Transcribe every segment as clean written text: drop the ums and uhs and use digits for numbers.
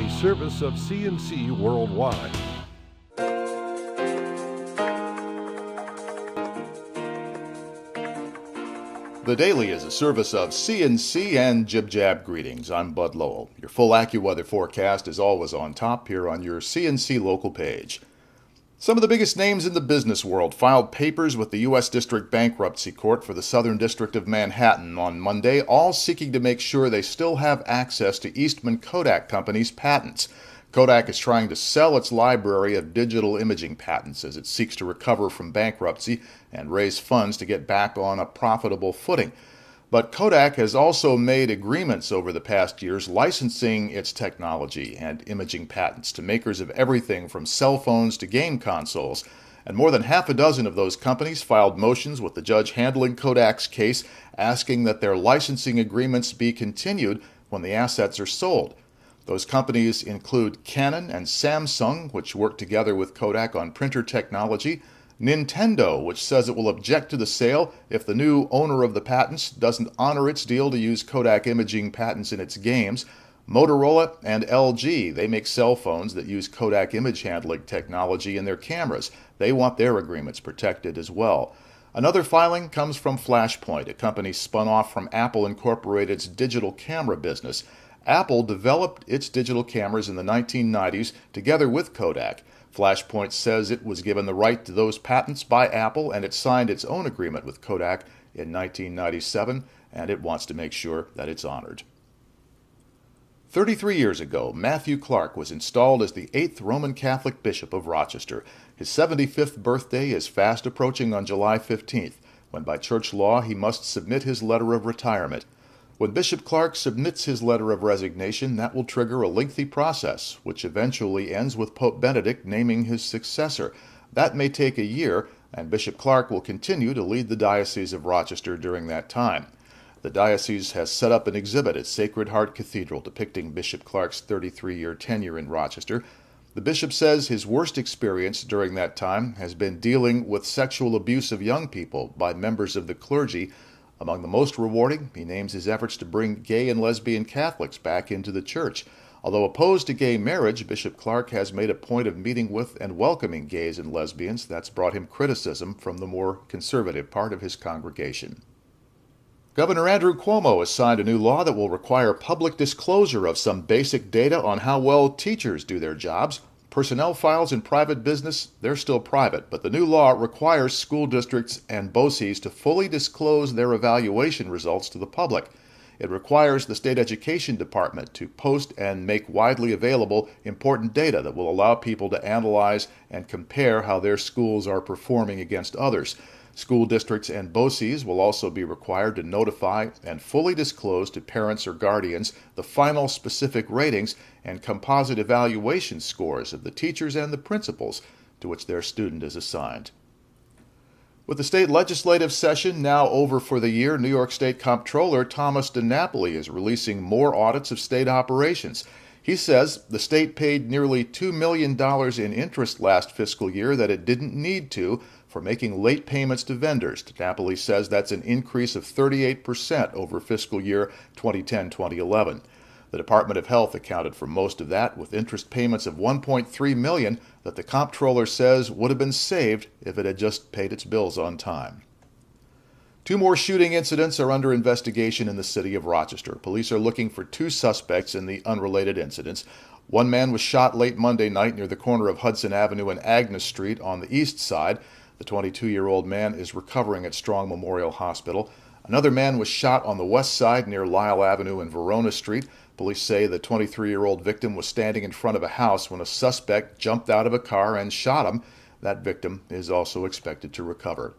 a service of CNC Worldwide. The Daily is a service of CNC and Jib Jab greetings. I'm Bud Lowell. Your full AccuWeather forecast is always on top here on your CNC local page. Some of the biggest names in the business world filed papers with the U.S. District Bankruptcy Court for the Southern District of Manhattan on Monday, all seeking to make sure they still have access to Eastman Kodak Company's patents. Kodak is trying to sell its library of digital imaging patents as it seeks to recover from bankruptcy and raise funds to get back on a profitable footing. But Kodak has also made agreements over the past years licensing its technology and imaging patents to makers of everything from cell phones to game consoles. And more than half a dozen of those companies filed motions with the judge handling Kodak's case, asking that their licensing agreements be continued when the assets are sold. Those companies include Canon and Samsung, which work together with Kodak on printer technology, Nintendo, which says it will object to the sale if the new owner of the patents doesn't honor its deal to use Kodak imaging patents in its games, Motorola and LG. They make cell phones that use Kodak image handling technology in their cameras. They want their agreements protected as well. Another filing comes from Flashpoint, a company spun off from Apple Incorporated's digital camera business. Apple developed its digital cameras in the 1990s together with Kodak. Flashpoint says it was given the right to those patents by Apple, and it signed its own agreement with Kodak in 1997, and it wants to make sure that it's honored. 33 years ago, Matthew Clark was installed as the 8th Roman Catholic Bishop of Rochester. His 75th birthday is fast approaching on July 15th, when by church law he must submit his letter of retirement. When Bishop Clark submits his letter of resignation, that will trigger a lengthy process, which eventually ends with Pope Benedict naming his successor. That may take a year, and Bishop Clark will continue to lead the Diocese of Rochester during that time. The diocese has set up an exhibit at Sacred Heart Cathedral depicting Bishop Clark's 33-year tenure in Rochester. The bishop says his worst experience during that time has been dealing with sexual abuse of young people by members of the clergy. Among the most rewarding, he names his efforts to bring gay and lesbian Catholics back into the church. Although opposed to gay marriage, Bishop Clark has made a point of meeting with and welcoming gays and lesbians. That's brought him criticism from the more conservative part of his congregation. Governor Andrew Cuomo has signed a new law that will require public disclosure of some basic data on how well teachers do their jobs. Personnel files in private business, they're still private, but the new law requires school districts and BOCES to fully disclose their evaluation results to the public. It requires the state education department to post and make widely available important data that will allow people to analyze and compare how their schools are performing against others. School districts and BOCES will also be required to notify and fully disclose to parents or guardians the final specific ratings and composite evaluation scores of the teachers and the principals to which their student is assigned. With the state legislative session now over for the year, New York State Comptroller Thomas DiNapoli is releasing more audits of state operations. He says the state paid nearly $2 million in interest last fiscal year that it didn't need to for making late payments to vendors. DiNapoli says that's an increase of 38% over fiscal year 2010-2011. The Department of Health accounted for most of that, with interest payments of $1.3 million that the comptroller says would have been saved if it had just paid its bills on time. 2 more shooting incidents are under investigation in the city of Rochester. Police are looking for 2 suspects in the unrelated incidents. One man was shot late Monday night near the corner of Hudson Avenue and Agnes Street on the east side. The 22-year-old man is recovering at Strong Memorial Hospital. Another man was shot on the west side near Lyle Avenue and Verona Street. Police say the 23-year-old victim was standing in front of a house when a suspect jumped out of a car and shot him. That victim is also expected to recover.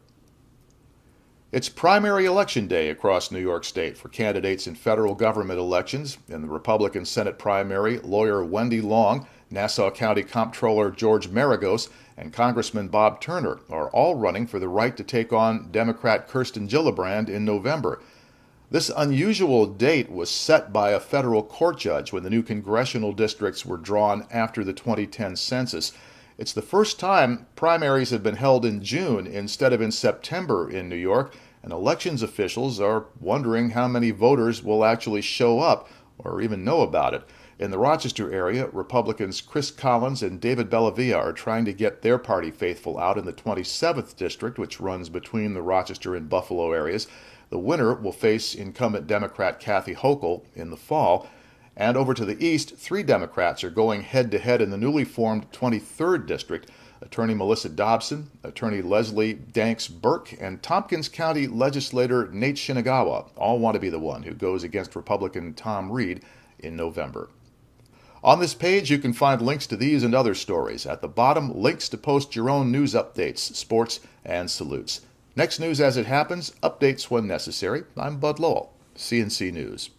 It's primary election day across New York State for candidates in federal government elections. In the Republican Senate primary, lawyer Wendy Long, Nassau County Comptroller George Maragos, and Congressman Bob Turner are all running for the right to take on Democrat Kirsten Gillibrand in November. This unusual date was set by a federal court judge when the new congressional districts were drawn after the 2010 census. It's the first time primaries have been held in June instead of in September in New York, and elections officials are wondering how many voters will actually show up or even know about it. In the Rochester area, Republicans Chris Collins and David Bellavia are trying to get their party faithful out in the 27th district, which runs between the Rochester and Buffalo areas. The winner will face incumbent Democrat Kathy Hochul in the fall. And over to the east, 3 Democrats are going head-to-head in the newly formed 23rd district. Attorney Melissa Dobson, Attorney Leslie Danks Burke, and Tompkins County legislator Nate Shinagawa all want to be the one who goes against Republican Tom Reed in November. On this page, you can find links to these and other stories. At the bottom, links to post your own news updates, sports, and salutes. Next news as it happens, updates when necessary. I'm Bud Lowell, CNC News.